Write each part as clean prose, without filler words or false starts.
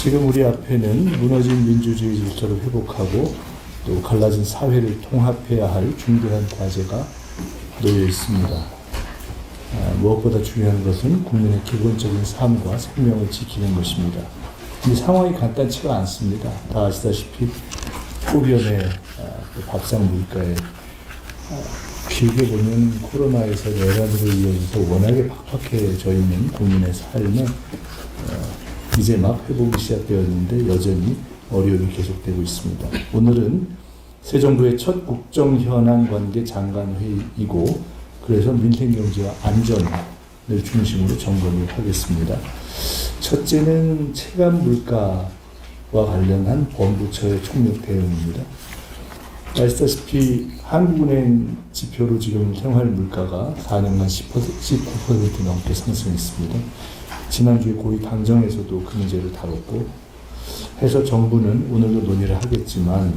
지금 우리 앞에는 무너진 민주주의 질서를 회복하고 또 갈라진 사회를 통합해야 할 중대한 과제가 놓여 있습니다. 무엇보다 중요한 것은 국민의 기본적인 삶과 생명을 지키는 것입니다. 이 상황이 간단치가 않습니다. 다 아시다시피 폭염에 밥상 물가에 길게 보면 코로나에서 내란으로 이어져서 워낙에 팍팍해져 있는 국민의 삶은 이제 막 회복이 시작되었는데 여전히 어려움이 계속되고 있습니다. 오늘은 새 정부의 첫 국정현안 관계 장관 회의이고 그래서 민생경제와 안전을 중심으로 점검을 하겠습니다. 첫째는 체감 물가와 관련한 본부처의 총력 대응입니다. 아시다시피 한국은행 지표로 지금 생활 물가가 4년간 19% 넘게 상승했습니다. 지난주에 고위 당정에서도 그 문제를 다뤘고 해서 정부는 오늘도 논의를 하겠지만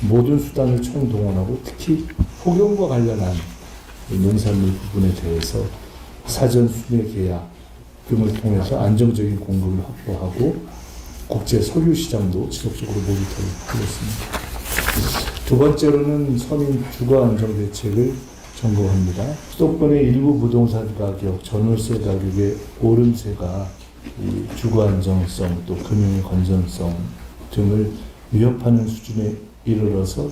모든 수단을 총동원하고 특히 폭염과 관련한 농산물 부분에 대해서 사전 수매 계약 등을 통해서 안정적인 공급을 확보하고 국제 석유 시장도 지속적으로 모니터를 하겠습니다. 두 번째로는 서민 주거 안정 대책을 점검합니다. 수도권의 일부 부동산 가격, 전월세 가격의 오름세가 이 주거 안정성 또 금융의 건전성 등을 위협하는 수준에 이르러서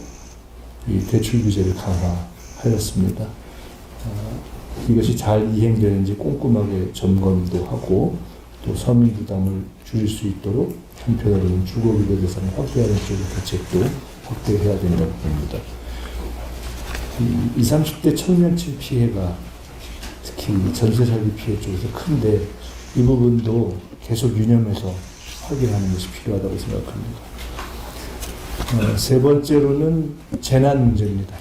이 대출 규제를 강화하였습니다. 이것이 잘 이행되는지 꼼꼼하게 점검도 하고 또 서민 부담을 줄일 수 있도록 한편으로는 주거비교 대상을 확대하는 쪽의 대책도 확대해야 된다고 봅니다. 20, 30대 청년층 피해가 특히 전세 사기 피해 쪽에서 큰데 이 부분도 계속 유념해서 확인하는 것이 필요하다고 생각합니다. 세 번째로는 재난 문제입니다.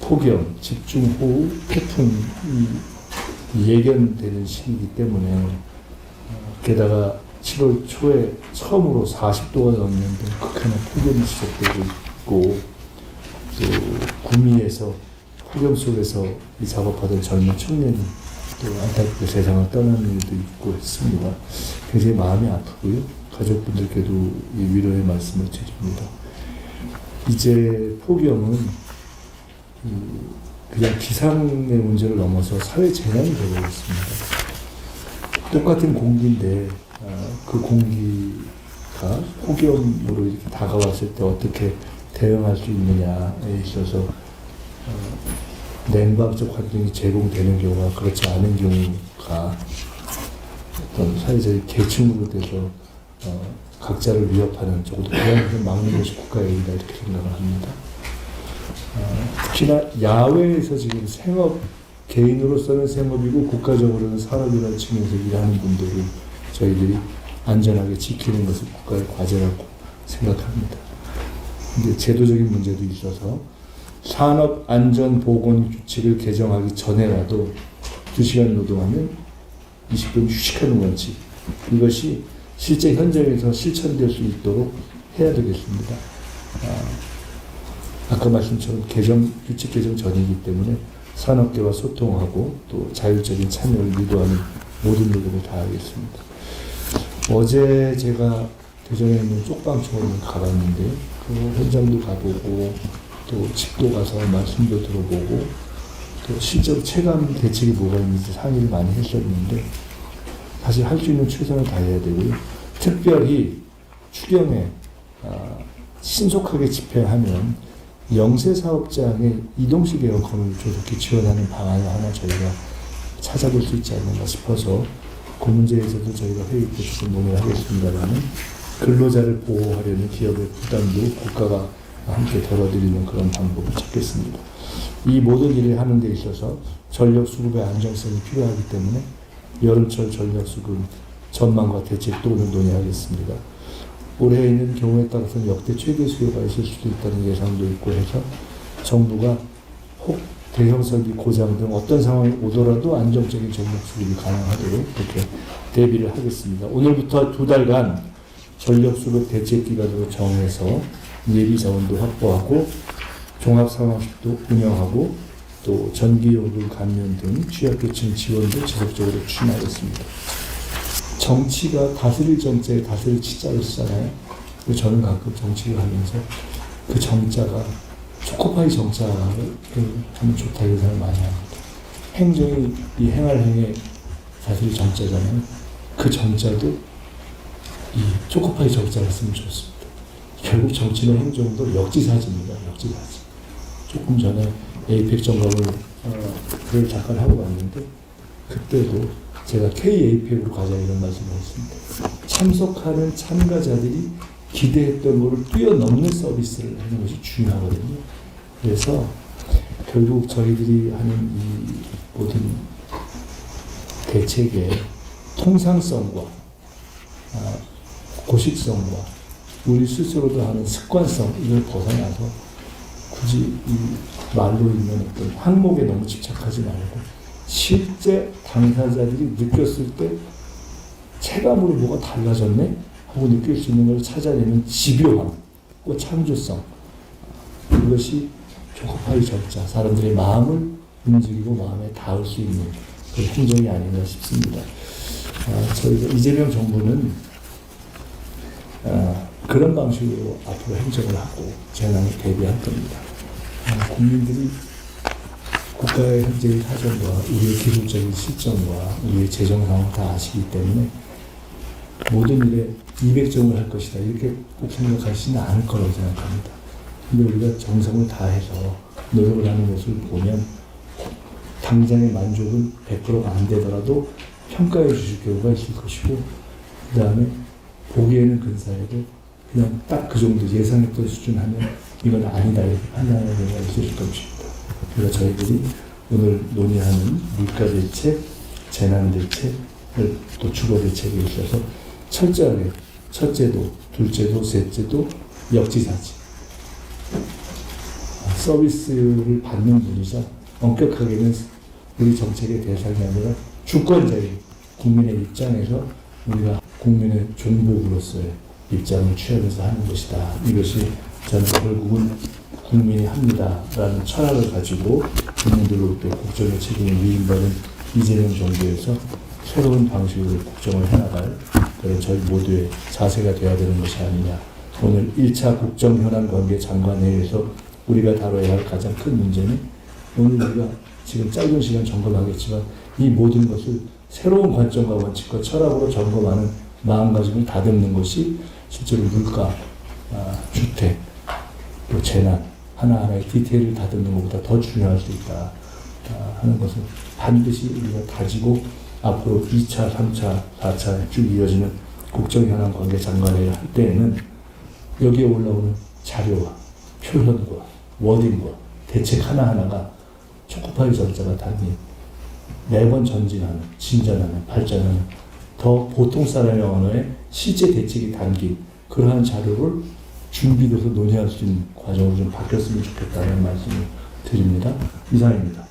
폭염, 집중호우, 태풍이 예견되는 시기이기 때문에 게다가 7월 초에 처음으로 40도가 넘는 등 극한의 폭염이 시작되고 있고 또 구미에서 폭염 속에서 이 작업하던 젊은 청년이 또 안타깝게 세상을 떠나는 일도 있고 했습니다. 굉장히 마음이 아프고요. 가족분들께도 이 위로의 말씀을 드립니다. 이제 폭염은 그냥 기상의 문제를 넘어서 사회 재난이 되고 있습니다. 똑같은 공기인데 그 공기가 폭염으로 이렇게 다가왔을 때 어떻게 대응할 수 있느냐에 있어서 냉방적 환경이 제공되는 경우가 그렇지 않은 경우가 어떤 사회적인 계층으로 돼서 각자를 위협하는 적어도 그런 막는 것이 국가의 일이다 이렇게 생각을 합니다. 특히나 야외에서 지금 생업, 개인으로서는 생업이고 국가적으로는 산업이라는 측면에서 일하는 분들을 저희들이 안전하게 지키는 것을 국가의 과제라고 생각합니다. 근데 제도적인 문제도 있어서 산업안전보건규칙을 개정하기 전에라도 2시간 노동하면 20분 휴식하는 원칙, 이것이 실제 현장에서 실천될 수 있도록 해야 되겠습니다. 아까 말씀처럼 규칙 개정 전이기 때문에 산업계와 소통하고 또 자율적인 참여를 유도하는 모든 노력을 다하겠습니다. 어제 제가 대전에 있는 쪽방촌을 가봤는데 그 현장도 가보고 또 집도 가서 말씀도 들어보고 또 실제로 체감 대책이 뭐가 있는지 상의를 많이 했었는데 사실 할 수 있는 최선을 다해야 되고요. 특별히 추경에 신속하게 집행하면 영세 사업장의 이동식 에어컨을 조속히 지원하는 방안을 하나 저희가 찾아볼 수 있지 않는가 싶어서 그 문제에서도 저희가 회의 때 조금 논의를 하겠습니다라는 근로자를 보호하려는 기업의 부담도 국가가 함께 덜어드리는 그런 방법을 찾겠습니다. 이 모든 일을 하는 데 있어서 전력 수급의 안정성이 필요하기 때문에 여름철 전력 수급 전망과 대책도 오늘 논의하겠습니다. 올해에는 경우에 따라서는 역대 최대 수요가 있을 수도 있다는 예상도 있고 해서 정부가 혹 대형 설비 고장 등 어떤 상황이 오더라도 안정적인 전력 수급이 가능하도록 그렇게 대비를 하겠습니다. 오늘부터 2달간 전력 수급 대책 기간으로 정해서 예비 자원도 확보하고 종합 상황실도 운영하고 또 전기요금 감면 등 취약계층 지원도 지속적으로 추진하겠습니다. 정치가 다스릴 정자에 다스릴 치자를 쓰잖아요. 저는 가끔 정치를 하면서 그 정자가 초코파이 정자를 하면 좋다 이런 생각을 많이 합니다. 행정이 이 행할 행에 다스릴 정자잖아요. 그 정자도 이 초코파이 정자를 쓰면 좋습니다. 결국 정치는 행정도 역지사지입니다. 역지사지. 조금 전에 에이펙 점검을 그걸 잠깐 하고 왔는데 그때도 제가 K-에이펙으로 가자 이런 말씀을 했습니다. 참석하는 참가자들이 기대했던 것을 뛰어넘는 서비스를 하는 것이 중요하거든요. 그래서 결국 저희들이 하는 이 모든 대책의 통상성과 고식성과 우리 스스로도 하는 습관성 이걸 벗어나서 굳이 이 말로 있는 어떤 항목에 너무 집착하지 말고 실제 당사자들이 느꼈을 때 체감으로 뭐가 달라졌네 하고 느낄 수 있는 걸 찾아내는 집요함, 창조성 이것이 초코파이 정자 사람들의 마음을 움직이고 마음에 닿을 수 있는 그런 행정이 아닌가 싶습니다. 저희가 이재명 정부는 그런 방식으로 앞으로 행정을 하고 재난을 대비할 겁니다. 국민들이 국가의 현재의 사정과 우리의 기술적인 실정과 우리의 재정 상황을 다 아시기 때문에 모든 일에 200점을 할 것이다 이렇게 꼭 생각하시지는 않을 거라고 생각합니다. 근데 우리가 정성을 다해서 노력을 하는 것을 보면 당장의 만족은 100%가 안 되더라도 평가해 주실 경우가 있을 것이고 그 다음에 보기에는 근사해도 그냥 딱 그 정도 예상했던 수준 하면 이건 아니다 이렇게 판단하는 경우가 있을 것입니다. 그래서 저희들이 오늘 논의하는 물가대책, 재난대책을 또 주거대책에 있어서 철저하게 첫째도, 둘째도, 셋째도 역지사지 서비스를 받는 분이자 엄격하게는 우리 정책의 대상이 아니라 주권자인 국민의 입장에서 우리가 국민의 종복으로서의 입장을 취하면서 하는 것이다. 이것이 저는 결국은 국민이 합니다라는 철학을 가지고 국민들로부터 국정의 책임을 위임받은 이재명 정부에서 새로운 방식으로 국정을 해나갈 그런 저희 모두의 자세가 되어야 되는 것이 아니냐. 오늘 1차 국정현안관계 장관회의에서 우리가 다뤄야 할 가장 큰 문제는 오늘 우리가 지금 짧은 시간 점검하겠지만 이 모든 것을 새로운 관점과 원칙과 철학으로 점검하는 마음가짐을 다듬는 것이 실제로 물가, 주택, 또 재난 하나하나의 디테일을 다듬는 것보다 더 중요할 수 있다 하는 것을 반드시 우리가 다지고 앞으로 2차, 3차, 4차 쭉 이어지는 국정현안 관계 장관회의를 할 때에는 여기에 올라오는 자료와 표현과 워딩과 대책 하나하나가 초코파이 전자가 담긴 매번 전진하는, 진전하는, 발전하는 더 보통 사람의 언어에 실제 대책이 담긴 그러한 자료를 준비돼서 논의할 수 있는 과정으로 좀 바뀌었으면 좋겠다는 말씀을 드립니다. 이상입니다.